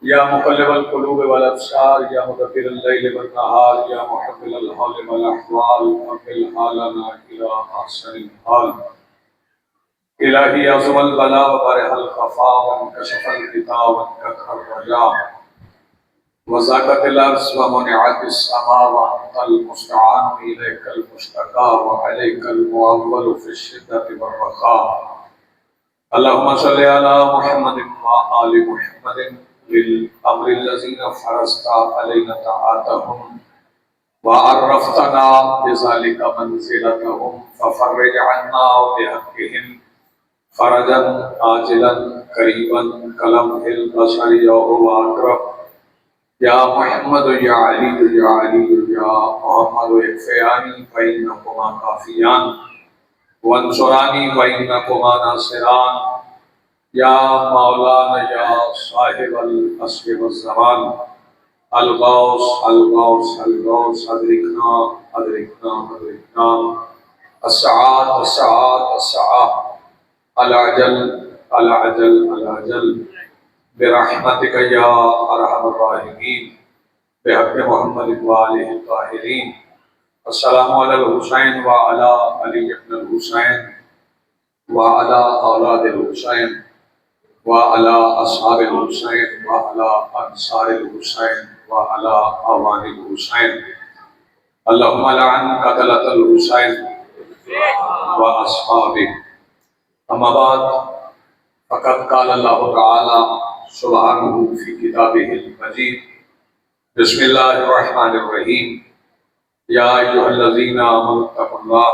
یا مقلب القلوب والابصار یا مدبر اللیل والنہار یا محول الحال والاحوال وقل حالنا الى احسن الحال الہی عظم البلا وبرح الخفا وانکشف الغطاء وانکتر الرجاء وزاقت الارض ومنعت السماء وانت المستعان الیک المشتکا وعلیک المعول فی الشدۃ والرخاء اللهم صل على محمد وآل محمد للأمر الذين فرضت علينا طاعتهم وعرفتنا بذلك منزلتهم ففرج عنا بحقهم فرجا عاجلا قريبا كلمح البشر يوم أقرب يا محمد يا علي يا علي يا محمد اكفياني فإنكما كافيان وانصرانی وإنکما ناصران یا مولانا یا صاحب العصر والزمان الغوث الغوث الغوث ادرکنا ادرکنا ادرکنا السعاد السعاد السعاد العجل العجل العجل برحمتک یا ارحم الراحمین بحق محمد وآلہ الطاہرین السلام علی الحسین وعلی علی ابن الحسین وعلی اولاد الحسین وعلی اصحاب الحسین وعلی انصار الحسین وعلی اعوان الحسین اللہم لعن قتلۃ الحسین واصحابہ اما بعد فقد قال اللہ تعالی سبحانہ فی کتابہ المجید بسم اللہ الرحمن الرحیم یا ایھا الذین آمنوا اتقوا اللہ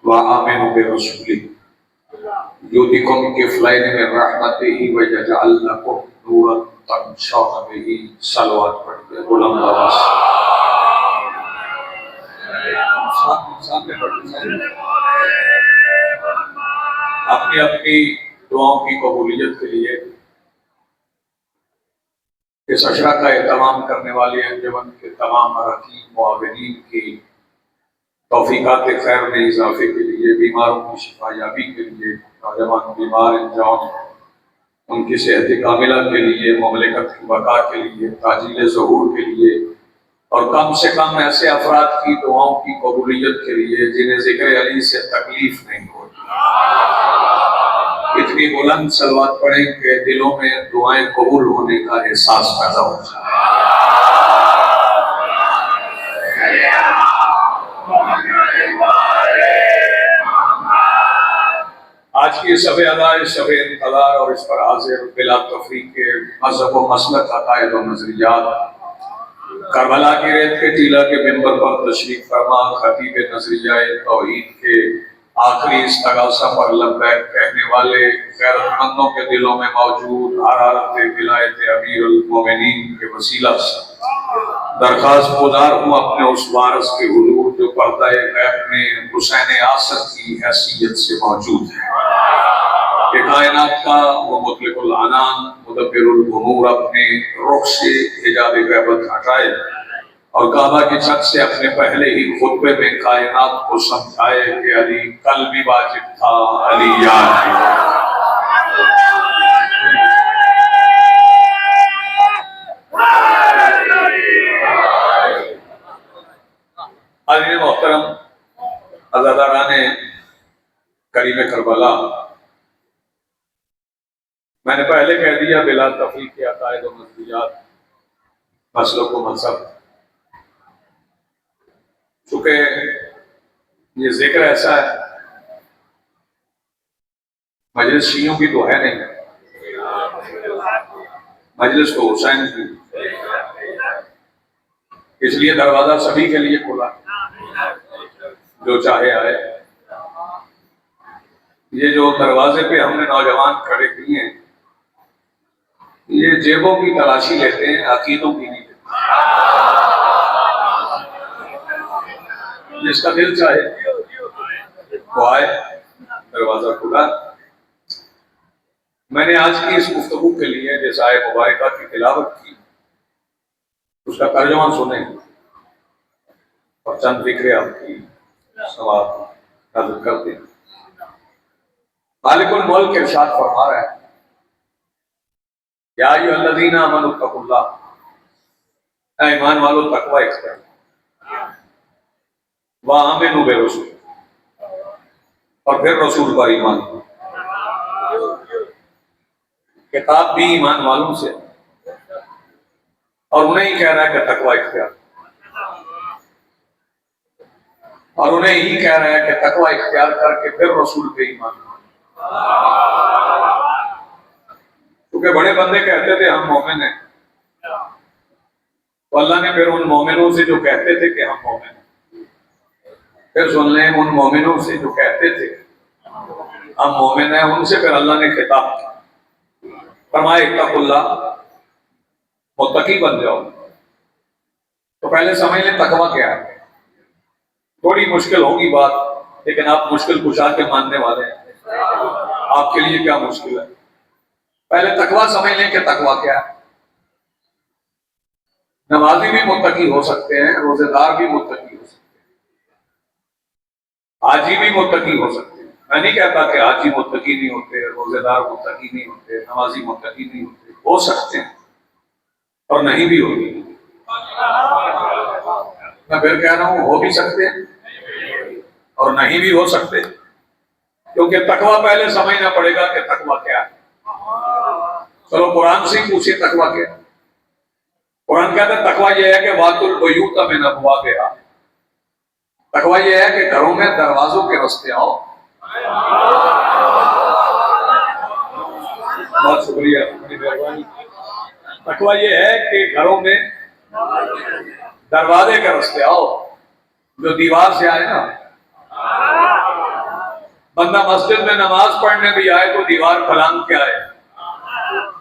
وآمنوا برسولہ یؤتکم کفلین من رحمتہ ویجعل لکم نورا تمشون بہ صلوات پڑھتے بلند آواز اپنی اپنی دعاؤں کی قبولیت کے لیے اس اشرا کا اہتمام کرنے والے انجمن کے تمام اراکین معاونین کی توفیقات خیر میں اضافے کے لیے، بیماروں کی شفا یابی کے لیے، نوجوان بیمار انجام ان کی صحت کاملہ کے لیے، مملکت کی بقا کے لیے، تاجیل ظہور کے لیے، اور کم سے کم ایسے افراد کی دعاؤں کی قبولیت کے لیے جنہیں ذکر علی سے تکلیف نہیں ہوتی، اتنی بلند صلوات پڑھیں کہ دلوں میں دعائیں قبول ہونے کا احساس پیدا ہو جائے۔ آج کی شب ادا، شب انتظار اور اس پر حاضر بلا تفریق کے مذہب و مسلک عقائد و نظریات، کربلا کی ریت کے ٹیلہ کے ممبر پر تشریف فرما خطیب نظریہ توحید کے آخری استغاثہ پر لبیک کہنے والے غیرت مندوں کے دلوں میں موجود حرارت ولایت امیر المومنین کے وسیلہ سے درخواست گزار ہوں اپنے اس وارث کے حضور جو پردہ غیب میں حسین آصر کی حیثیت سے موجود ہے کہ کائنات کا وہ مطلق العنان مدبر الامور اپنے رخ سے حجاب غیبت ہٹائے اور کعبہ کی چھت سے اپنے پہلے ہی خطبے میں کائنات کو سمجھائے کہ علی کل بھی واجب تھا، علی یاد ہے۔ علی محترم عزاداران کریم کربلا، میں نے پہلے کہہ دیا بلا تفریق کے عقائد و نظریات، مسلک و مذہب، چونکہ یہ ذکر ایسا ہے، مجلس شیعوں کی تو ہے نہیں، مجلس تو حسین کی، اس لیے دروازہ سبھی کے لیے کھلا، جو چاہے آئے۔ یہ جو دروازے پہ ہم نے نوجوان کھڑے کیے ہیں، یہ جیبوں کی تلاشی لیتے ہیں، عقیدوں کی نہیں لیتے۔ جس کا دل چاہے وہ آئے، دروازہ کھلا۔ میں نے آج کی اس گفتگو کے لیے جس آئے مبارکہ کی تلاوت کی، اس کا ترجمہ سنیں اور چند فکرے آپ کی سوال نظر کرتے ہیں۔ مالک الملک ارشاد فرما رہا ہے یا ایھا الذین آمنوا اتقوا اللہ، اے ایمان والو تقوی اختیار، وآمنوا برسول، اور پھر رسول پر ایمان، کتاب بھی ایمان والوں سے، اور انہیں ہی کہہ رہا ہے کہ تقوی اختیار، اور انہیں ہی کہہ رہا ہے کہ تقوی اختیار کر کے پھر رسول پہ ایمان، کیونکہ بڑے بندے کہتے تھے ہم مومن ہیں، تو اللہ نے پھر ان مومنوں سے جو کہتے تھے کہ ہم مومن ہیں، پھر سن لیں ان مومنوں سے جو کہتے تھے ہم مومن ہیں، ان سے پھر اللہ نے خطاب کیا، فرمایا اتقوا اللہ، متقی بن جاؤ۔ تو پہلے سمجھ لیں تقوی کیا ہے، تھوڑی مشکل ہوگی بات، لیکن آپ مشکل کشا کے ماننے والے ہیں، آپ کے لیے کیا مشکل ہے؟ پہلے تقوی سمجھ لیں کہ تقوی کیا ہے۔ نمازی بھی متقی ہو سکتے ہیں، روزے دار بھی متقی ہو سکتے ہیں، حاجی بھی متقی ہو سکتے ہیں۔ میں نہیں کہتا کہ حاجی متقی نہیں ہوتے، روزے دار متقی نہیں ہوتے، نمازی متقی نہیں ہوتے، ہو سکتے ہیں اور نہیں بھی ہوتے۔ میں پھر کہہ رہا ہوں ہو بھی سکتے ہیں اور نہیں بھی ہو سکتے، کیونکہ تقوی پہلے سمجھنا پڑے گا کہ تقوی کیا ہے۔ چلو قرآن سے ہی پوچھیں تقوی کیا ہے۔ قرآن کہتا ہے تقوی یہ ہے کہ وَأْتُوا الْبُيُوتَ مِنْ أَبْوَابِهَا، تقوی یہ ہے کہ گھروں میں دروازوں کے راستے آؤ۔ بہت شکریہ، بڑی مہربانی۔ تقوی یہ ہے کہ گھروں میں دروازے کے راستے آؤ، جو دیوار سے آئے نا۔ بندہ مسجد میں نماز پڑھنے بھی آئے تو دیوار پھلانگ کے آئے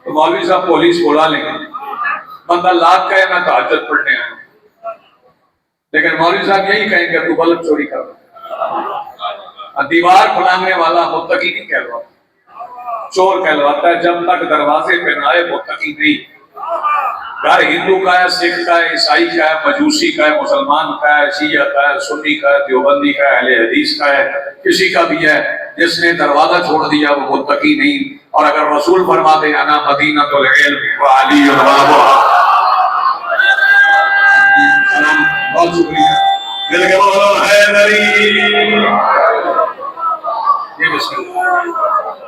تو مولوی صاحب پولیس بلا لیں گے، بندہ لاکھ کہے میں تہجد پڑھنے آیا، لیکن مولوی صاحب یہی کہیں گے تو بلب چوری کر رہا۔ دیوار پھلانگنے والا متقی نہیں کہلواتا، چور کہلواتا ہے۔ جب تک دروازے پہ نہ آئے متقی نہیں۔ گھر ہندو کا ہے، سکھ کا ہے، عیسائی کا ہے، مجوسی کا ہے، مسلمان کا ہے، شیعہ کا ہے، سنی کا ہے، دیوبندی کا ہے، اہل حدیث کا ہے، کسی کا بھی ہے، جس نے دروازہ چھوڑ دیا وہ متقی نہیں۔ اور اگر رسول فرماتے ہیں انا مدینۃ العلم وعلی بابها۔ بہت شکریہ، دل کے بولو حیدری۔ یہ بسم اللہ،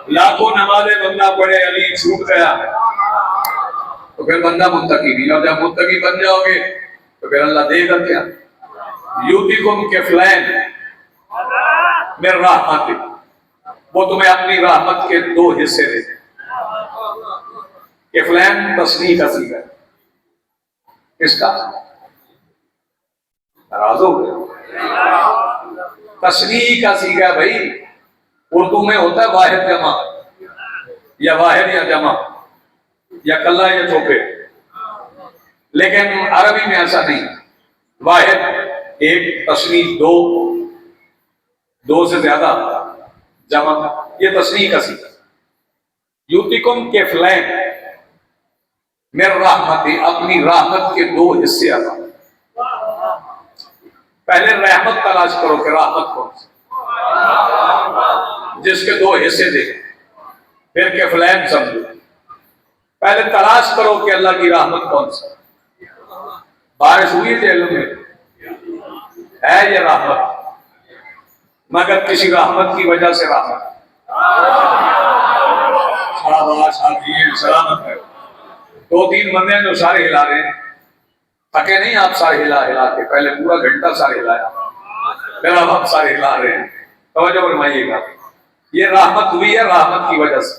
لاکھوں نمازیں بندہ پڑھے علی چھوٹ گیا تو پھر بندہ متقی نہیں، اور جب متقی بن جاؤ گے تو پھر اللہ دے گا کیا؟ یؤتیکم کفلین من رحمتہ، وہ تمہیں اپنی رحمت کے دو حصے دے دے۔ کفلین تصنیع کا صیغہ ہے، کس کا؟ ناراض ہو گئے؟ تصنیع کا صیغہ ہے بھائی، اردو میں ہوتا ہے واحد جمع، یا واحد یا جمع، یا کلہ یا چوکے، لیکن عربی میں ایسا نہیں۔ واحد ایک، تصنیع دو، دو سے زیادہ، جمع، یہ تصنیع کا صیغہ۔ یؤتیکم کفلین من رحمت، اپنی رحمت کے دو حصے عطا۔ پہلے رحمت تلاش کرو کہ رحمت کون سی، جس کے دو حصے دے، پھر کفلین سمجھو۔ پہلے تلاش کرو کہ اللہ کی رحمت کون سی۔ بارش ہوئی جیل میں ہے یہ رحمت، مگر کسی رحمت کی وجہ سے رحمت۔ سلامت ہے۔ دو تین بندے ہیں جو سارے ہلا رہے ہیں، تھکے نہیں آپ سارے ہلا ہلا کے، پہلے پورا گھنٹہ سارے ہلایا، پھر اب ہم سارے ہلا رہے ہیں۔ توجہ فرمائیے گا، یہ رحمت ہوئی ہے رحمت کی وجہ سے۔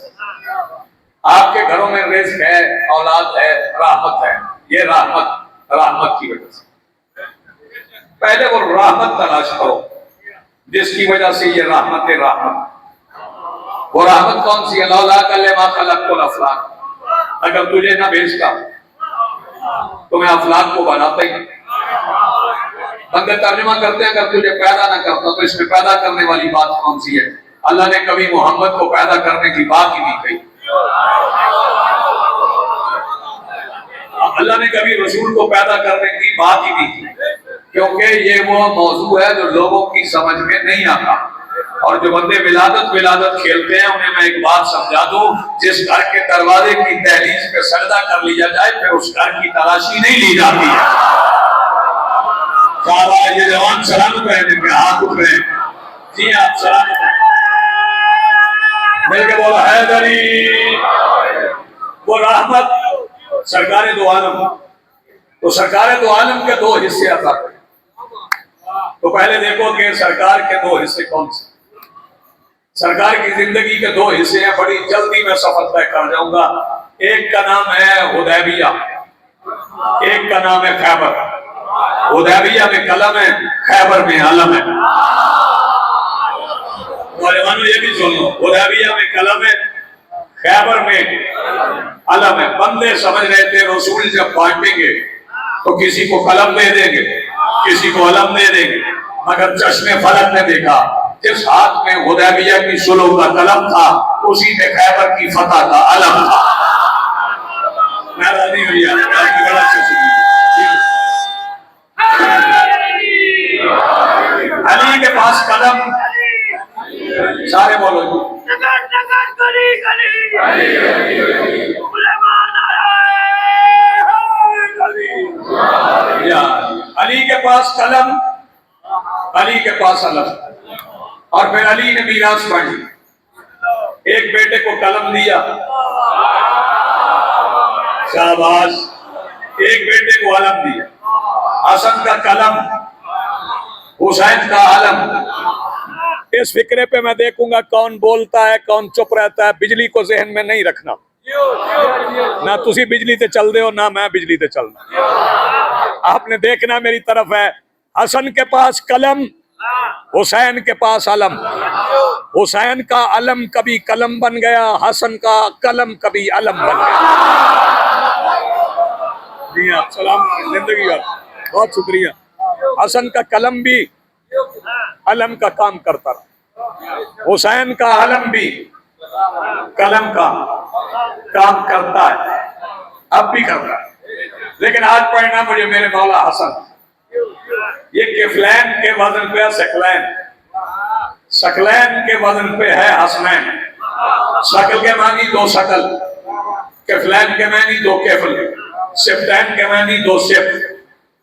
آپ کے گھروں میں رزق ہے، اولاد ہے، رحمت ہے، یہ رحمت کی وجہ سے۔ پہلے وہ رحمت تلاش کرو جس کی وجہ سے یہ رحمت۔ وہ رحمت کون سی ہے؟ لولا لما خلقت الافلاک، اگر تجھے نہ بھیجتا تو میں افلاک کو بناتا ہی نہیں۔ بندے ترجمہ کرتے ہیں اگر تجھے پیدا نہ کرتا تو اس میں پیدا کرنے والی بات کون سی ہے؟ اللہ نے کبھی محمد کو پیدا کرنے کی بات ہی نہیں کہی، اللہ نے کبھی رسول کو پیدا کرنے کی بات ہی نہیں کی، کیونکہ یہ وہ موضوع ہے جو لوگوں کی سمجھ میں نہیں آتا۔ اور جو بندے ولادت کھیلتے ہیں انہیں میں ایک بات سمجھا دوں، جس گھر کے دروازے کی دہلیز پہ سجدہ کر لیا جائے پھر اس گھر کی تلاشی نہیں لی جاتی ہے. یہ جوان سلامت رہے جن کے ہاتھ اٹھ رہے ہیں. جی آپ سلامت رہے. مل کے بولو حیدری. وہ رحمت سرکار دو عالم. تو سرکار دو عالم کے دو حصے عطا کرے. تو پہلے دیکھو کہ سرکار کے دو حصے کون سے. سرکار کی زندگی کے دو حصے ہیں. بڑی جلدی میں سفر طے کر جاؤں گا. ایک کا نام ہے حدیبیہ, ایک کا نام ہے خیبر. حدیبیہ میں قلم ہے, خیبر میں علم ہے. نوجوانوں یہ بھی سن لو, حدیبیہ میں قلم ہے, خیبر میں علم ہے. بندے سمجھ رہے تھے رسول جب بانٹیں گے تو کسی کو قلم دے دیں گے, کسی کو علم دے دیں گے. مگر چشم فلک نے دیکھا جس ہاتھ میں حدیبیہ کی صلح کا قلم تھا اسی میں خیبر کی فتح کا علم تھا. نعرہ نہیں ہوئی بڑا اچھا سنیے. علی کے پاس قلم, سارے بولو علی کے پاس قلم, علی کے پاس علم. اور پھر علی نے میراث بانٹی. ایک بیٹے کو قلم دیا, شاباش. ایک بیٹے کو علم دیا. حسن کا قلم, حسین کا علم. اس فکرے پہ میں دیکھوں گا کون بولتا ہے کون چپ رہتا ہے. بجلی کو ذہن میں نہیں رکھنا. نہ تسی بجلی تے چل دے ہو نہ میں بجلی تے چلنا. آپ نے دیکھنا میری طرف ہے. حسن کے پاس قلم, حسین کے پاس علم. حسین کا علم کبھی قلم بن گیا, حسن کا قلم کبھی علم بن گیا. جی آپ سلام زندگی آپ, بہت شکریہ. حسن کا قلم بھی علم کا کام کرتا رہا. حسین کا علم بھی قلم کا کام کرتا ہے, اب بھی کرتا ہے. لیکن آج پڑھنا مجھے میرے مولا حسن. یہ کفلین کے وزن پہ ہے سکلین, سکلین کے وزن پہ ہے حسنین. شکل کے معنی دو شکل, کفلین کے معنی دو کفل, سفتین کے معنی دو سفت,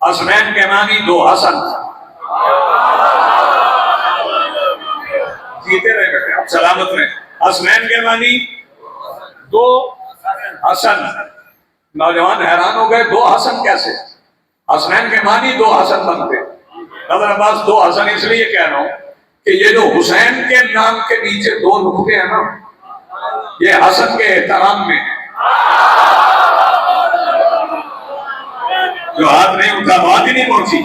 حسنین کے معنی دو حسن. جیتے رہے بیٹے آپ سلامت رہے. حسنین کے معنی دو حسن. نوجوان حیران ہو گئے دو حسن کیسے. حسنین کے معنی دو حسن بنتے. حضرت عباس دو حسن اس لیے کہہ رہا ہوں کہ یہ جو حسین کے نام کے نیچے دو نقطے ہیں نا, یہ حسن کے احترام میں ہے. جو ہاتھ نہیں اٹھا بات ہی نہیں پہنچی.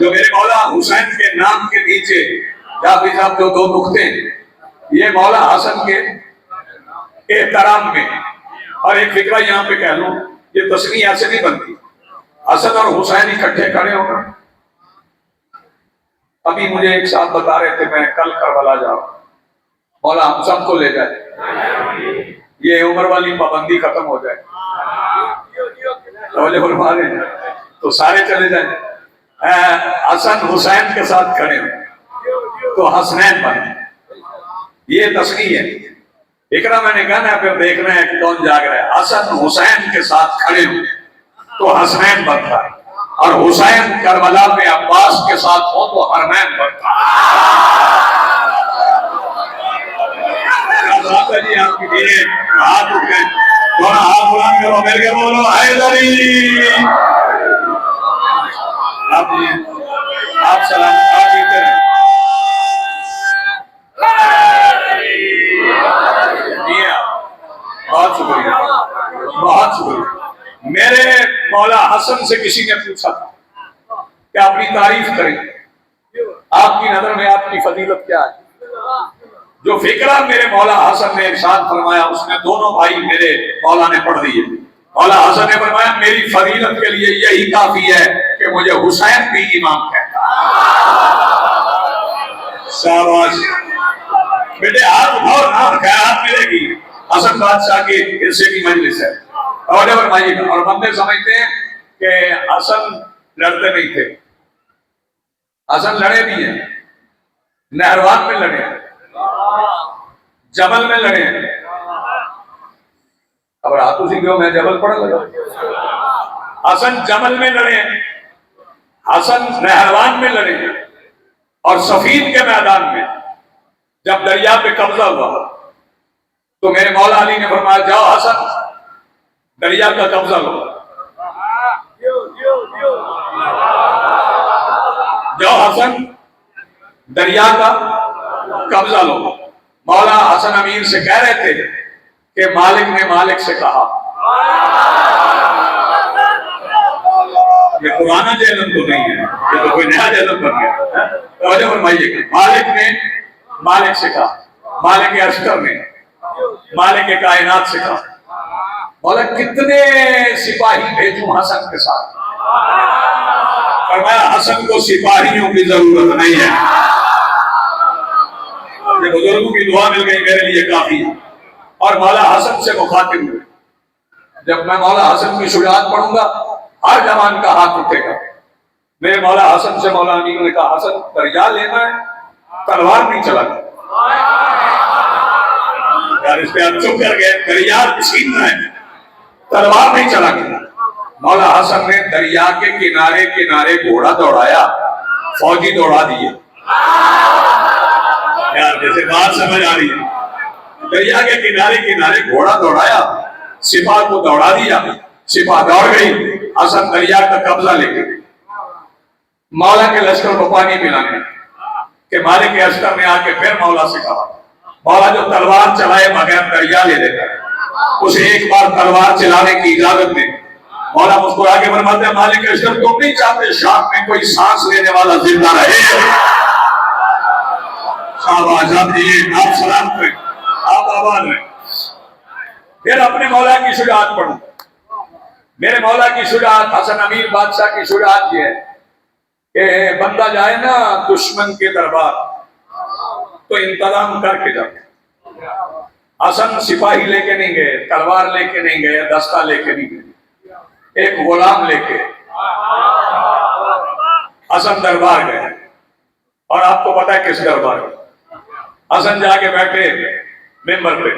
جو میرے مولا حسین کے نام کے نیچے جافی صاحب جو دو نقطے ہیں یہ مولا حسن کے احترام میں. اور ایک فکرہ یہاں پہ کہہ لوں, یہ تصریح ایسے نہیں بنتی. حسن اور حسین اکٹھے کھڑے ہونا. ابھی مجھے ایک ساتھ بتا رہے تھے میں کل کربلا جاؤں, مولا ہم سب کو لے جائے, یہ عمر والی پابندی ختم ہو جائے, توجہ فرما لیں تو سارے چلے جائیں. حسن حسین کے ساتھ کھڑے ہوں تو حسنین بنے. یہ تصریح ہے. فکرہ میں نے کہا نا پھر دیکھنا ہے کون جاگ رہا ہے. حسن حسین کے ساتھ کھڑے ہوں تو حسنین بنتا ہے, اور حسین کربلا میں عباس کے ساتھ ہو تو حرمین بنتا ہے. جی آپ کی دیے ہاتھ اٹھ گئے, دونوں ہاتھ بلند کرو, مل کے بولو حیدری. آپ سلام, آپ جیتے رہیں. بہت شکریہ, بہت شکریہ. میرے مولا حسن سے کسی نے پوچھا تھا کہ اپنی تعریف کریں, آپ کی نظر میں آپ کی فضیلت کیا ہے. جو فکرہ میرے مولا حسن نے ارشاد فرمایا اس میں دونوں بھائی میرے مولا نے پڑھ دیے. مولا حسن نے فرمایا میری فضیلت کے لیے یہی کافی ہے کہ مجھے حسین بھی امام کہتا ہے. شاباش بیٹے, ہاتھ اٹھاؤ نا, خیرات ملے گی. حسن بادشاہ کے حصے کی مجلس ہے. اور بندے سمجھتے ہیں کہ حسن لڑتے نہیں تھے. حسن لڑے بھی ہیں, نہروان میں لڑے ہیں, جبل میں لڑے ہیں, اب رات اسی کیوں میں جبل پڑھ لگا. حسن جمل میں لڑے, حسن نہروان میں لڑے, اور صفین کے میدان میں جب دریا پہ قبضہ ہوا تو میرے مولا علی نے فرمایا جاؤ حسن دریا کا قبضہ لو, جاؤ حسن دریا کا قبضہ لو. مولا حسن امیر سے کہہ رہے تھے کہ مالک نے مالک سے کہا, یہ پرانا جہلم تو نہیں ہے, یہ تو کوئی نیا جہلم بن گیا. توجہ فرمائیے کہ مالک نے مالک سے کہا, مالک اشتر نے مالک کائنات سے کہا. مولا کتنے سپاہی بھیجوں حسن کے ساتھ؟ فرمایا حسن کو سپاہیوں کی ضرورت نہیں ہے, یہ بزرگوں کی دعا مل گئی میرے لیے کافی ہے. اور مولا حسن سے مخاطب ہوئے, جب میں مولا حسن کی شجاعت پڑھوں گا ہر جوان کا ہاتھ اٹھے گا. میرے مولا حسن سے مولا امیر نے کہا حسن دریا لینا ہے تلوار نہیں چلانا. یار اس پہ آپ چپ کر گئے, دریا چھیننا ہے تلوار نہیں چلانا. مولا حسن نے دریا کے کنارے کنارے گھوڑا دوڑایا, فوجی دوڑا دیے. یار جیسے بات سمجھ آ رہی ہے, دریا کے کنارے کنارے گھوڑا دوڑایا, سپاہ کو دوڑا دیا, سپاہ دوڑ گئی, حسن دریا کا قبضہ لے گئے. مولا کے لشکر کو پانی پلانے کہ مالک کے اشتر نے آ کے پھر مولا سے کہا مولا جو تلوار چلائے بغیر دریا لے لیتا ہے اسے ایک بار تلوار چلانے کی اجازت دے. مولا مسکرا کے فرماتے ہیں مالک کے اشتر تم نہیں چاہتے شام میں کوئی سانس لینے والا زندہ رہے؟ شاباش آپ دیئے, آپ سلام کریں, آپ آباد رہیں. پھر اپنے مولا کی شجاعت پڑھوں. میرے مولا کی شجاعت, حسن امیر بادشاہ کی شجاعت یہ ہے کہ بندہ جائے نا دشمن کے دربار تو انتظام کر کے جائے. حسن سپاہی لے کے نہیں گئے, تلوار لے کے نہیں گئے, دستہ لے کے نہیں گئے, ایک غلام لے کے حسن دربار گئے. اور آپ کو پتا ہے کس دربار میں حسن جا کے بیٹھے ممبر پہ,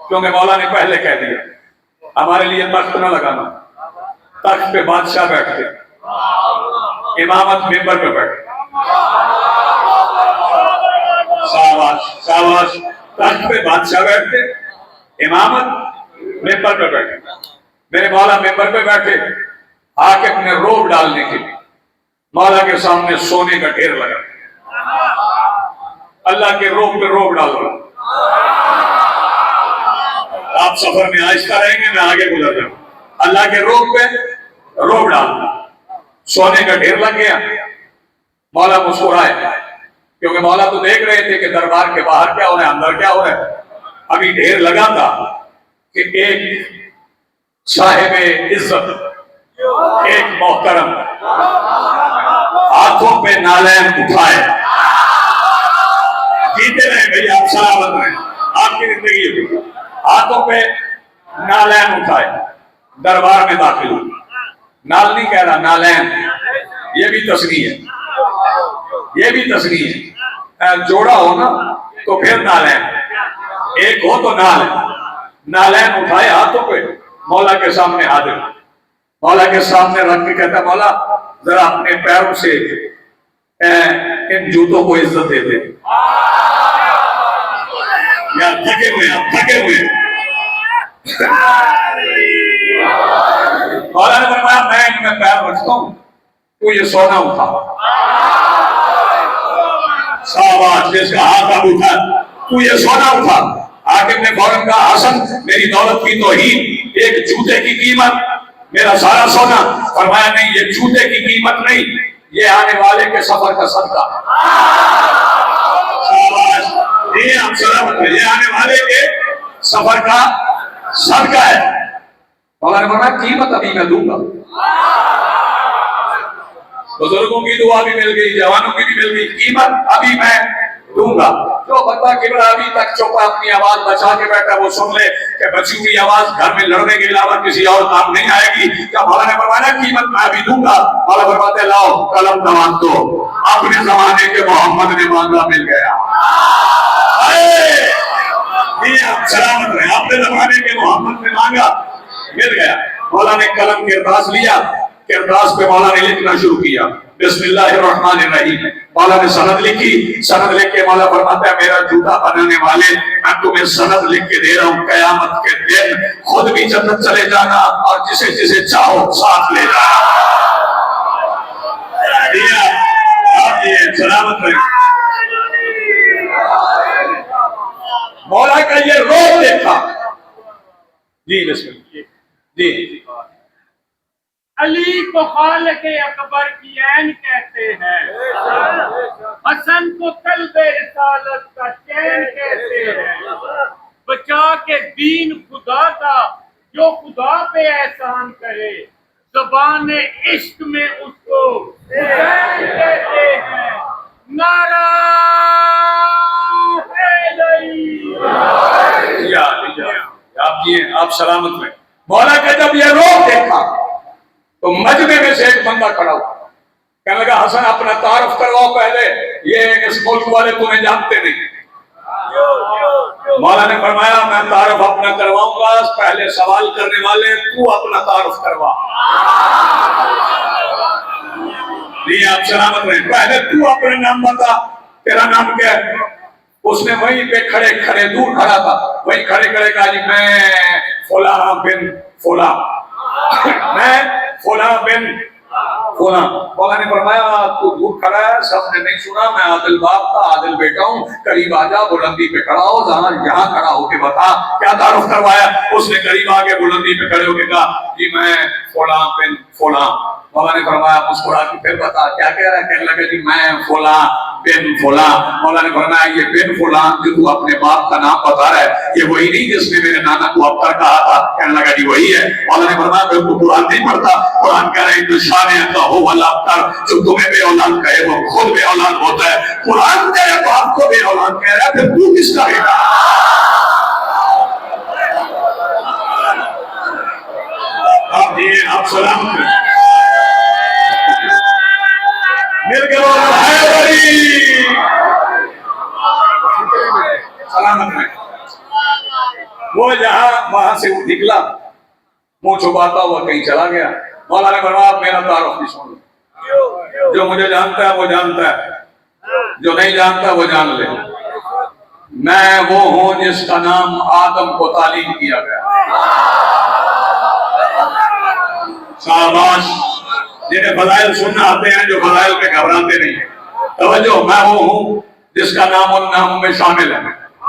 کیونکہ مولا نے پہلے کہہ دیا ہمارے لیے تخت نہ لگانا, تخت پہ بادشاہ بیٹھتے, امامت ممبر پہ بیٹھے. شاباش شاباش, تخت پہ بادشاہ بیٹھتے, امامت ممبر پہ بیٹھے. میرے مولا ممبر پہ بیٹھے, حاکم نے روب ڈالنے کے لیے مولا کے سامنے سونے کا ڈھیر لگا, اللہ کے روب پہ روب ڈال رہا. آپ سفر میں آہستہ رہیں گے, میں آگے گزر جاؤں. اللہ کے روب پہ روب ڈالنا, سونے کا ڈھیر لگ گیا. مولا مسکرائے کیونکہ مولا تو دیکھ رہے تھے کہ دربار کے باہر کیا ہو رہا ہے, اندر کیا ہو رہا ہے. ابھی ڈھیر لگا تھا کہ ایک صاحب عزت, ایک محترم ہاتھوں پہ نالین اٹھائے, جیتے رہے بھئی آپ سلامت رہیں, آپ کی زندگی ہے, ہاتھوں پہ نالین اٹھائے دربار میں داخل ہوئے. نال نہیں کہہ رہا, نالین, یہ بھی تصریح ہے, یہ بھی تصریح ہے. جوڑا ہو نا تو پھر نالین, ایک ہو تو نال. نالین اٹھائے ہاتھوں پہ, مولا کے سامنے حاضر, مولا کے سامنے رکھ کے کہتا مولا ذرا اپنے پیروں سے ان جوتوں کو عزت دے دے. یا تھکے ہوئے, آپ تھکے ہوئے. مولا نے فرمایا میں ان میں پیر رکھتا ہوں, تو یہ سونا اٹھا. شاباش, جس کا ہاتھ اب اٹھا تو یہ سونا اٹھا. حاکم نے فوراً کہا حسن میری دولت کی توہین, ایک جوتے کی قیمت میرا سارا سونا. فرمایا نہیں, یہ جوتے کی قیمت نہیں, یہ آنے والے کے سفر کا صدقہ. شاباش, یہ آپ سلامت ہے, یہ آنے والے کے سفر کا صدقہ ہے. مولا نے فرمایا قیمت ابھی میں دوں گا. بزرگوں کی دعا بھی مل گئی, جوانوں کی بھی مل گئی, قیمت ابھی میں دوں گا. جو بندہ کبرا ابھی تک چپا اپنی آواز بچا کے بیٹھا وہ سن لے کہ بچی ہوئی آواز گھر میں لڑنے کے علاوہ کسی اور کام نہیں آئے گی. کیا مولا نے فرمایا قیمت میں ابھی دوں گا. مولا فرماتے لاؤ قلم کمان دو, اپنے زمانے کے محمد نے مانگا مل گیا. یہ آپ سلامت رہے. آپ نے زمانے کے محمد نے مانگا, مل گیا. مولا نے قلم کرتاس لیا, کرتاس پہ مولا نے لکھنا شروع کیا, بسم اللہ الرحمن الرحیم. مولا نے سند لکھی, سند لکھ کے مولا فرماتا ہے میرا جوتا بنانے والے میں تمہیں سند لکھ کے دے رہا ہوں, قیامت کے دن خود بھی جنت چلے جانا اور جسے جسے چاہو ساتھ لے جانا. آپ یہ سلامت رہے. مولا کا یہ روپ دیکھا. جی بسم اللہ. جی علی کو خالق اکبر کی عین کہتے ہیں, حسن کو قلب رسالت کا چین کہتے ہیں. بچا کے دین خدا کا جو خدا پہ احسان کرے, زبان عشق میں اس کو حسین کہتے ہیں. نعرہ حیدری. آپ سلامت میں. مولا کا جب یہ روپ دیکھا تو مجمع میں سے ایک بندہ کھڑا ہوا, کہنے لگا حسن اپنا تعارف کرواؤ پہلے, یہ اس ملک والے تمہیں جانتے نہیں. مولا نے فرمایا میں تعارف اپنا کرواؤں گا, پہلے سوال کرنے والے تو اپنا تعارف کروا. نہیں آپ سلامت رہیں. پہلے تو اپنا نام بتا, تیرا نام کیا ہے؟ اس نے وہیں پہ کھڑے کھڑے, دور کھڑا تھا, وہیں کھڑے کھڑے کہا جی میں فلاں بن فلاں, میں فلاں بن فلاں. مولا نے فرمایا تو دور کھڑا ہے, سب نے نہیں سنا, میں عادل باپ کا عادل بیٹا ہوں, قریب آ جا, بلندی پہ کھڑا ہو, یہاں کھڑا ہو کے بتا کیا تعارف کروایا. اس نے قریب آ کے بلندی پہ کھڑے ہو کے کہا جی میں فلاں بن فلاں. مولا نے فرمایا مسکرا کے پھر بتا کیا کہہ رہا ہے. کہنے لگا جی میں فلاں بن فلاں. مولا نے فرمایا یہ بن فلاں جو تو اپنے باپ کا نام بتا رہا ہے یہ وہی نہیں جس نے میرے نانا کو ابتر کہا تھا. کہنے لگا جی وہی ہے. مولا نے فرمایا پھر تو قرآن نہیں پڑھتا. قرآن کہہ رہے ہیں شان کا ہو والا ابتر, جو تمہیں بے اولاد کہے وہ خود بے اولاد ہوتا ہے. قرآن تیرے باپ کو بے اولاد کہہ رہا ہے, پھر تو کس کا بیٹا. آپ سلام کریں. مل کے سلامت ہے. وہ جہاں وہاں سے نکلا, منہ چھپاتا ہوا کہیں چلا گیا. مولا نے فرمایا میرا تعارف نہیں سن, جو مجھے جانتا ہے وہ جانتا ہے, جو نہیں جانتا وہ جان لے. میں وہ ہوں جس کا نام آدم کو تعلیم کیا گیا. شاباش جنہیں فضائل سننا آتے ہیں, جو فضائل پہ گھبراتے نہیں ہیں. توجہ, میں وہ ہوں جس کا نام ان ناموں میں شامل ہے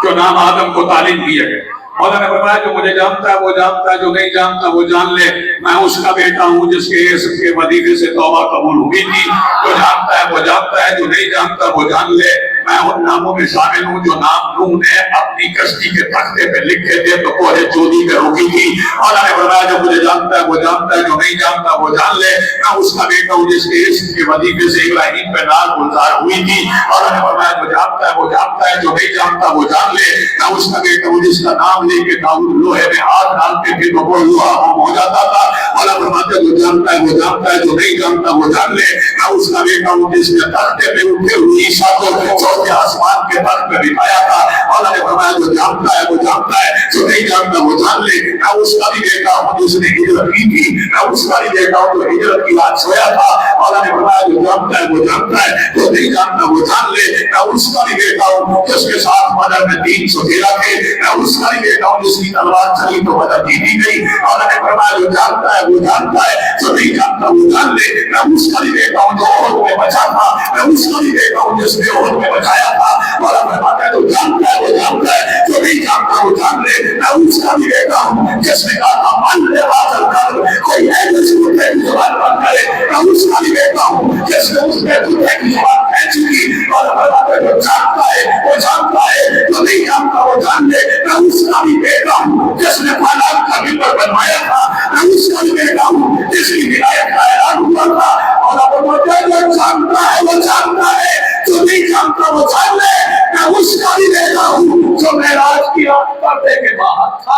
جو نام آدم کو تعلیم کیا گیا. مولا نے فرمایا جو مجھے جانتا ہے وہ جانتا ہے, جو نہیں جانتا وہ جان لے. میں اس کا بیٹا ہوں جس کے اسم کے وظیفے سے توبہ قبول ہوئی تھی. جو جانتا ہے وہ جانتا ہے, جو نہیں جانتا وہ جان لے. میں ان ناموں میں شامل ہوں جو نام نوح نے اپنی کشتی کے تختے پہ لکھے تھے تو کوہ جودی میں روکی تھی. مولا نے فرمایا جو مجھے جانتا ہے وہ جانتا ہے, جو نہیں جانتا وہ جان لے. میں اس کا بیٹا ہوں جس کے اسم کے وظیفے سے ابراہیم پہ نار گلزار ہوئی تھی. مولا نے فرمایا جو جانتا ہے وہ جانتا ہے, جو نہیں جانتا وہ جان لے. میں اس کا بیٹا ہوں جس کا نام لے کے داؤد لوہے میں ہاتھ ڈالتے تھے تو وہ لوہا ہو جاتا تھا. مولا فرماتا ہے جو جانتا ہے وہ جانتا ہے, جو نہیں جانتا وہ جان لے. میں اس کا بیٹا ہوں جس نے تختے پہ اٹھے ہوئے عیسیٰ کو چوتھے آسمان کے تخت پہ بٹھایا تھا. مولا نے فرمایا جو جانتا ہے وہ جانتا ہے, جو نہیں جانتا وہ جان لے. میں اس کا بھی بیٹا ہوں جس نے ہجرت کی تھی. میں اس کا بھی بیٹا ہوں جو ہجرت کی رات سویا تھا. مولا نے فرمایا جو جانتا ہے وہ جانتا ہے, جو نہیں جانتا وہ جان لے. میں اس کا بھی بیٹا ہوں جس کے ساتھ بدر میں 313 تھے. میں اس کا بھی بیٹا ہوں جس کی تلوار چلی تو بدر جیتی گئی. مولا نے فرمایا جو جانتا ہے وہ جانتا ہے, جو نہیں جانتا وہ جان لے. میں اس کا بھی بیٹا ہوں جو احد میں بچا تھا. میں اس کا بھی بیٹا ہوں جس نے احد میں بچایا تھا. مولا فرماتا ہے جو جانتا ہے وہ جانتا ہے, جو نہیں جانتا وہ جان لے. میں اس کا بھی بیٹا ہوں جس نے کہا تھا مان لے حاصل کر کوئی ہے جس کو تیری زبان بند کرے. میں اس کا بھی بیٹا ہوں جس نے اس میں تیری زبان کھینچ کی. مولا فرماتا ہے جو جانتا ہے وہ جانتا ہے, جو نہیں جانتا وہ جان لے. میں اس کا بھی بیٹا ہوں جس نے فلاں کا ممبر بنوایا تھا. میں اس کا بھی بیٹا ہوں جس کی ولایت کا اعلان ہوا تھا. مولا فرماتا ہے جو جانتا ہے وہ جانتا ہے, جو نہیں جانتا وہ جان لے. میں اس کا بھی بیٹا ہوں جو معراج کی رات پردے کے باہر تھا.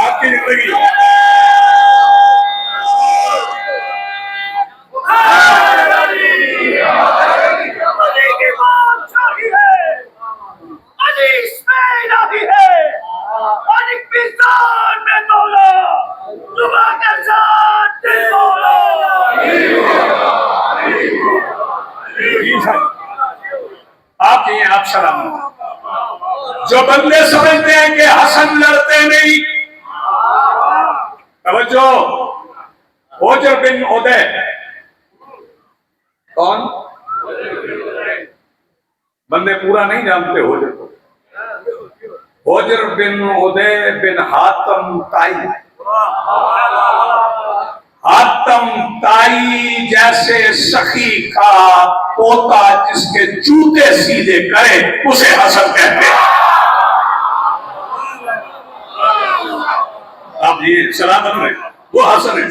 آپ کی زندگی جو بندے سمجھتے ہیں کہ حسن لڑتے نہیں، توجہ، حجر بن عدی، کون؟ بندے پورا نہیں جانتے حجر کو، حجر بن عدی بن حاتم تائی، حاتم تائی جیسے سخی کا پوتا جس کے جوتے سیدھے کرے اسے حسن کہتے ہیں۔ آپ یہ سلامت رہے، وہ حسن ہے۔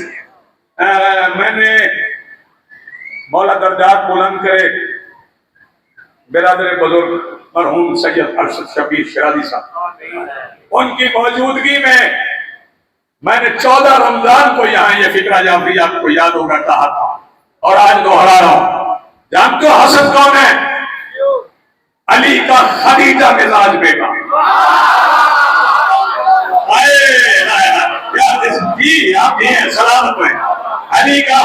میں نے مولا درجات بلند کرے برادر بزرگ مرحوم سید ارشد شبیر شیرازی صاحب، ان کی موجودگی میں نے 14 رمضان کو یہاں یہ فکرہ جعفری آپ کو یاد ہوگا کہا تھا، اور آج دوہرا رہا ہوں۔ جانتے ہو حسن کون ہے؟ علی کا خدیجہ مزاج بیٹا۔ جی آپ یہ سلامت ہوئے، علی کا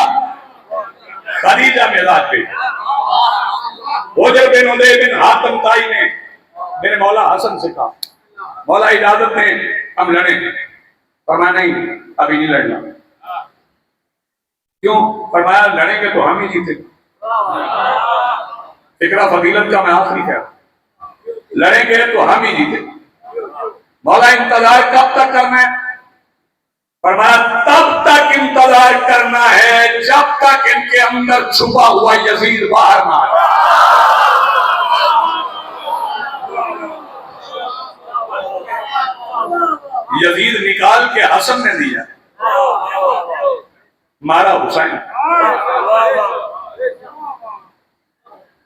خدیجہ مزاج بیٹا۔ حجر بن عدی بن حاتم تائی نے میرے مولا حسن سے کہا، مولا اجازت دیں ہم لڑیں، فرمایا نہیں ابھی نہیں لڑنا۔ کیوں؟ فرمایا لڑیں گے تو ہم ہی جیتے۔ فکرہ فضیلت کا میں آخری ہے، لڑیں گے تو ہم ہی جیتے۔ مولا انتظار کب تک کرنا ہے؟ فرمایا تب تک انتظار کرنا ہے جب تک ان کے اندر چھپا ہوا یزید باہر نہ آئے۔ یزید نکال کے حسن نے دیا، مارا حسین،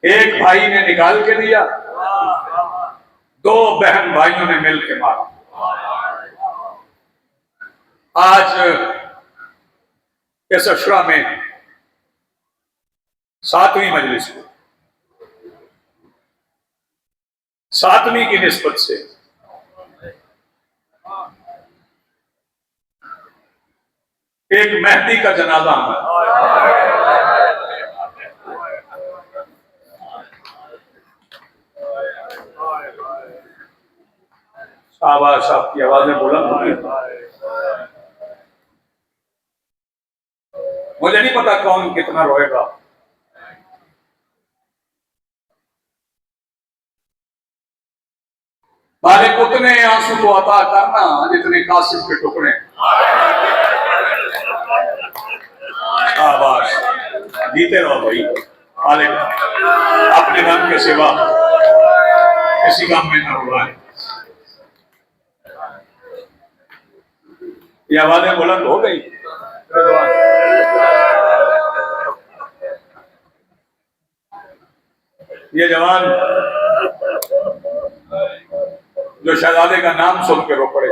ایک بھائی نے نکال کے دیا، 2 بہن بھائیوں نے مل کے مارا۔ آج اس عشرہ میں 7ویں مجلس کو 7ویں کی نسبت سے ایک مہدی کا جنازہ ہے۔ شاباش، آپ کی آوازیں بلند ہوئی۔ مجھے نہیں پتا کون کتنا روئے گا، مالک اتنے آنسو تو عطا کرنا جتنے قاسم کے ٹکڑے۔ شاباش، جیتے رہو بھائی، مالک اپنے غم کے سوا کسی غم میں نہ اڑائے۔ یہ آوازیں بلند ہو گئی۔ یہ جوان جو شہزادے کا نام سن کے رو پڑے،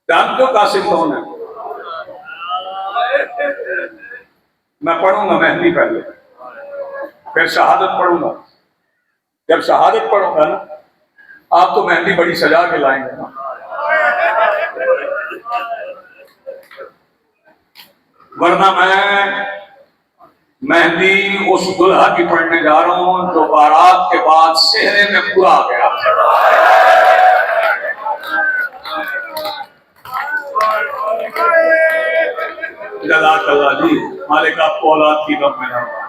جانتے ہو قاسم کون ہے؟ میں پڑھوں گا مہدی پہلے، پھر شہادت پڑھوں گا۔ جب شہادت پڑھوں گا نا، آپ تو مہندی بڑی سجا کے لائیں گے نا، ورنہ میں مہندی اس دلہا کی پڑھنے جا رہا ہوں جو بارات کے بعد صحرے میں پورا آ گیا۔ جزاک اللہ جی، مالک آپ کو اولاد کی غم میں نہ ہو۔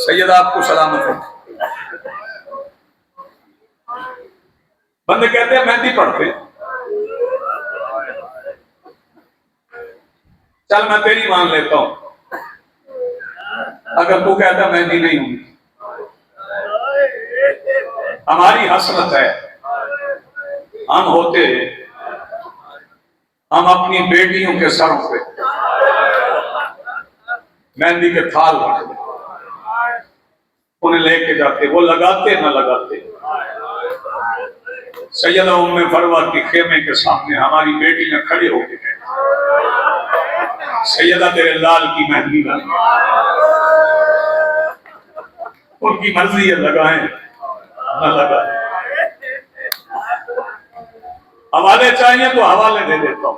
سید آپ کو سلامت ہو۔ بندے کہتے ہیں مہندی پڑھتے، چل میں تیری مان لیتا ہوں، اگر تو کہتا مہندی نہیں ہوں، ہماری حسرت ہے ہم ہوتے ہم اپنی بیٹیوں کے سروں پہ مہندی کے تھال رکھتے، انہیں لے کے جاتے، وہ لگاتے نہ لگاتے۔ سیدہ ام فروہ کی خیمے کے سامنے ہماری بیٹیاں کھڑے ہو کے کہتے، سیدہ تیرے لال کی مہندی لگائیں، ان کی مرضی ہے لگائیں نہ لگائیں۔ حوالے چاہیے تو حوالے دے دیتا ہوں،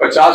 50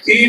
3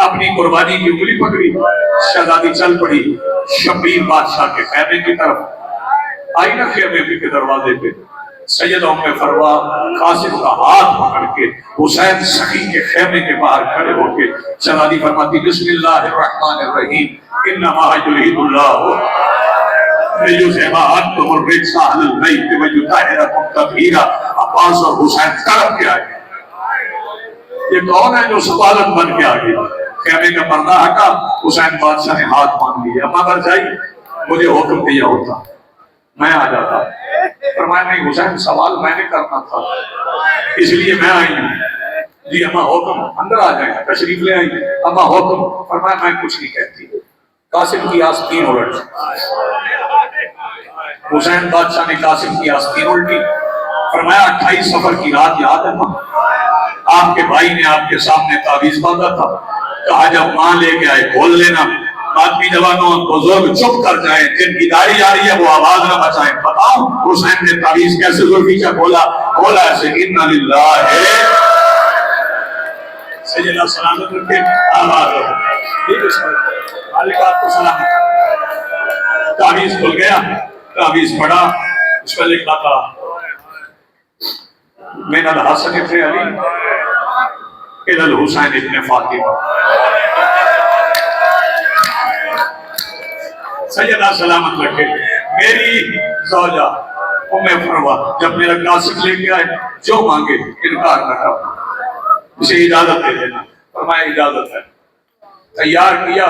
اپنی قربانی کی انگلی پکڑی، شہزادی چل پڑی شبیر بادشاہ کے خیمے کی طرف۔ آئی نا خیمے کے دروازے پہ، سیدہ ام فروا قاسم کا ہاتھ پکڑ کے حسین سخی کے خیمے کے باہر کھڑے ہو کے شہزادی فرماتی بسم اللہ الرحمن الرحیم انما یرید اللہ لیذہب عنکم الرجس اہل البیت ویطہرکم تطہیرا۔ عباس اور حسین تڑپ کے آئے، یہ کون ہے جو سوالت بن کے آگے؟ خیمے کا پردہ ہٹا، حسین بادشاہ نے ہاتھ مان لیا، اما بن جائی مجھے حکم دیا ہوتا میں آ جاتا۔ فرمایا نہیں حسین سوال میں نے کرنا تھا اس لیے میں آئی ہوں۔ جی اما حکم، اندر آ جائیں، تشریف لے آئی۔ اما حکم، فرمایا میں کچھ نہیں کہتی۔ قاسم کی آستین الٹ، حسین بادشاہ نے قاسم کی آستین الٹی، فرمایا 28 سفر کی رات یاد ہے ماں؟ آپ کے بھائی نے آپ کے سامنے تعویذ باندھا تھا، کہا جب ماں لے کے آئے کھول لینا، آدمی جوانوں بزرگ چپ کر جائیں، جن کی داڑھی آ رہی ہے وہ آواز نہ بچائیں۔ بتاؤ حسین نے تعویذ کیسے زلفیچا کھولا؟ کھولا ایسے انا للہ ہے سیدنا سلامت رکھے آواز ہو مالک آپ کو سلامت۔ تعویذ کھل گیا، تعویذ پڑھا، اس پر لکھا تھا من الحسن ابن علی الی الحسین ابن فاطمہ۔ سیدہ سلامت رکھے میری زوجہ ام فروا جب میرا قاسم لے کے آئے جو مانگے انکار نہ کرنا، اسے اجازت دے دینا۔ فرمایا اجازت ہے۔ تیار کیا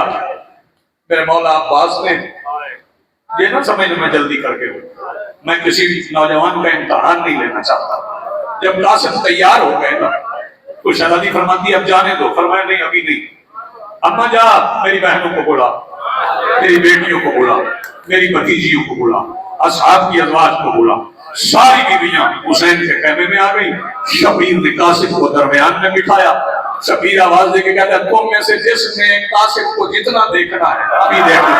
میرے مولا عباس نے، یہ نہ سمجھ میں جلدی کر کے میں کسی نوجوان کا امتحان نہیں لینا چاہتا۔ جب قاسم تیار ہو گئے نا تو شہزادی فرماتی اب جانے دو۔ فرمایا نہیں ابھی نہیں، اما جا میری بہنوں کو بولا، میری بیٹیوں کو بولا، میری بھتیجیوں کو بولا، اصحاب کی ازواج کو بولا۔ ساری بیویاں حسین کے خیمے میں آ گئی۔ شبیر نے قاسم کو درمیان میں بٹھایا۔ شبیر آواز دے کے کہتا ہے تم میں سے جس نے قاسم کو جتنا دیکھنا ہے ابھی دیکھو۔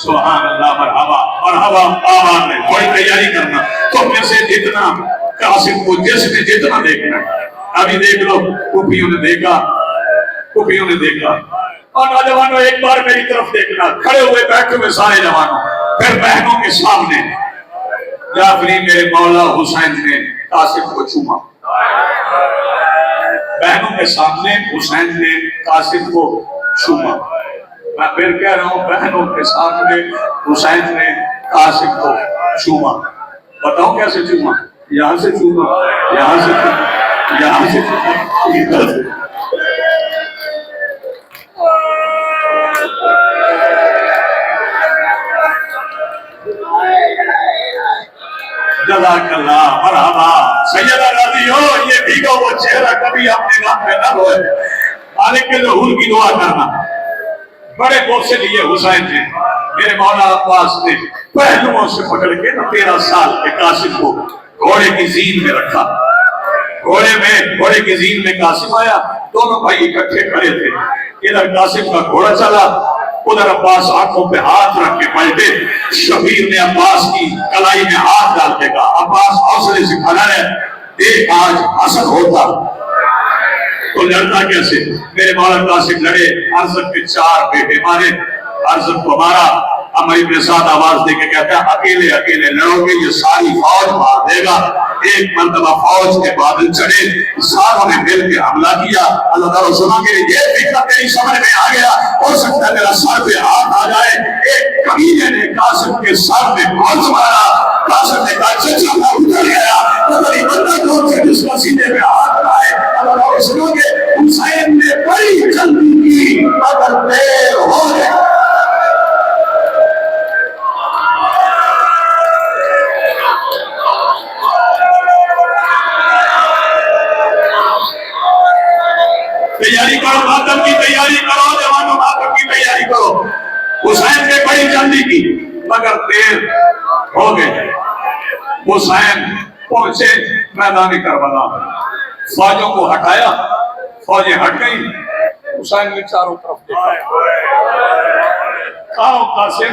سبحان اللہ، مرحبا مرحبا، آواز میں کوئی تیاری کرنا، تم میں سے جتنا قاسم کو جس نے جتنا دیکھنا ہے ابھی دیکھ لو۔ پھوپھیوں نے دیکھا، پھوپھیوں نے دیکھا، اور نوجوانوں ایک بار میری طرف دیکھنا، کھڑے ہوئے بیٹھے ہوئے سارے جوانوں، پھر بہنوں کے سامنے جعفری میرے مولا حسین نے قاسم کو چوما۔ بہنوں کے سامنے حسین نے قاسم کو چوما۔ میں پھر کہہ رہا ہوں بہنوں کے سامنے حسین نے قاسم کو چوما۔ بتاؤں کیسے چوما؟ یہاں سے چوما، یہاں سے چوما، یہاں سے چوما۔ جزاک اللہ، مرحبا سیدہ راضی ہو۔ یہ بھیگا وہ چہرہ کبھی اپنے نام میں نہ روئے، مالک کے ظہور کی دعا کرنا۔ بڑے بوسے لیے حسین نے، میرے مولا عباس نے پہلوؤں سے پکڑ کے 13 سال کے قاسم کو گھوڑے کی زین میں رکھا۔ گھوڑے کی زین میں قاسم آیا، دونوں بھائی اکٹھے کھڑے تھے۔ ادھر قاسم کا گھوڑا چلا، ادھر عباس آنکھوں پہ ہاتھ رکھ کے پلٹے۔ شبیر نے عباس کی کلائی میں ہاتھ ڈال کے کہا عباس حوصلے سے کھڑا ہے، دیکھ آج حسن ہوتا تو لڑتا کیسے؟ میرے مولا قاسم لڑے، ارزق کے 4 بیٹے مارے، ارزق کو مارا۔ عمر ابن سعد آواز دے کے کہتا ہے اکیلے اکیلے لڑو گے یہ ساری فوج مار دے گا۔ ایک مرتبہ فوج کے بادل چڑھے، ساروں نے مل کے حملہ کیا۔ اللہ تعالیٰ سنا کہ یہ فکر تیری سمجھ میں آ گیا، ہو سکتا ہے میرا سر پہ ہاتھ آ جائے۔ ایک کمینے نے قاسم کے سر میں گولی مارا، قاسم نے کہا چچا میں اتر گیا، تمہاری بندہ دور سے جس کا سینے پہ ہاتھ آئے۔ اللہ تعالیٰ سنا کہ حسین نے بڑی جلدی کی مگر دیر ہو گئی۔ تیاری کرو، ماتم کی تیاری کرو، جوانوں ماتم کی تیاری کرو۔ حسین نے بڑی جلدی کی مگر دیر ہو گئے۔ حسین پہنچے میدان کربلا، فوجوں کو ہٹایا، فوجیں ہٹ گئی۔ حسین نے چاروں طرف دیکھا، آؤ قاسم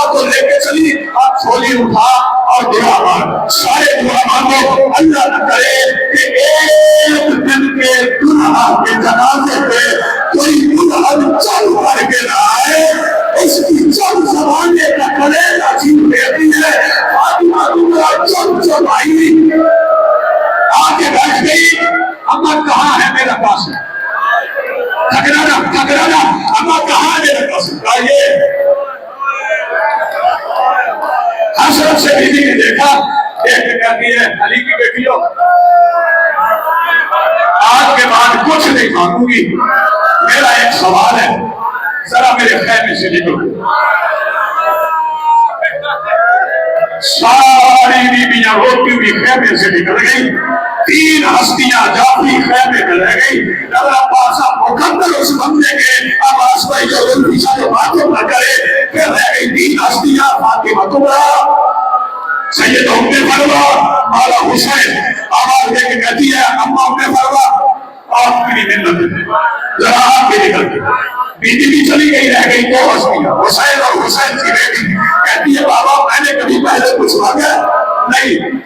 دعا تو لے کے چلی، اب جھولی اٹھا اور دعا مار، سارے دعا مانگو، اللہ نہ کرے کہ ایک دن کے دلہا کے جنازے پہ کوئی دلہن چل کر کے نہ آئے، اس کی چل زمانے کا کلیجہ چھین دیتی ہے۔ فاطمہ دلہا چل آئی، آگے بیٹھ گئی، اما کہاں ہے میرا قاسم؟ ٹھکرانا، اما کہاں ہے میرا قاسم؟ آئیے۔ حسرت سے بیوی نے دیکھا، دیکھ کے کہتی ہے علی کی بیٹی ہو، آج کے بعد کچھ نہیں مانگوں گی، میرا ایک سوال ہے، ذرا میرے خیمے سے نکلو۔ ساری بیویاں روتی ہوئی خیمے سے نکل گئی، تین ہستیاں جاتی خیمے میں رہ گئی۔ اللہ پاسا مقدر اس بندے کے عباس بھائی جو ان پیچھا جو باتوں نہ کرے، پھر رہ گئی تین ہستیاں، فاطمہ کبریٰ، سید ام فروا، مولا حسین۔ آواز دے کے کہتی ہے اما ام فروا آپ کی منت ہے، ذرا آپ کے نکل کے بیٹی بھی چلی گئی، رہ گئی دو ہستیاں، حسین اور حسین کی بیٹی۔ کہتی ہے بابا میں نے کبھی پہلے کچھ مانگا نہیں،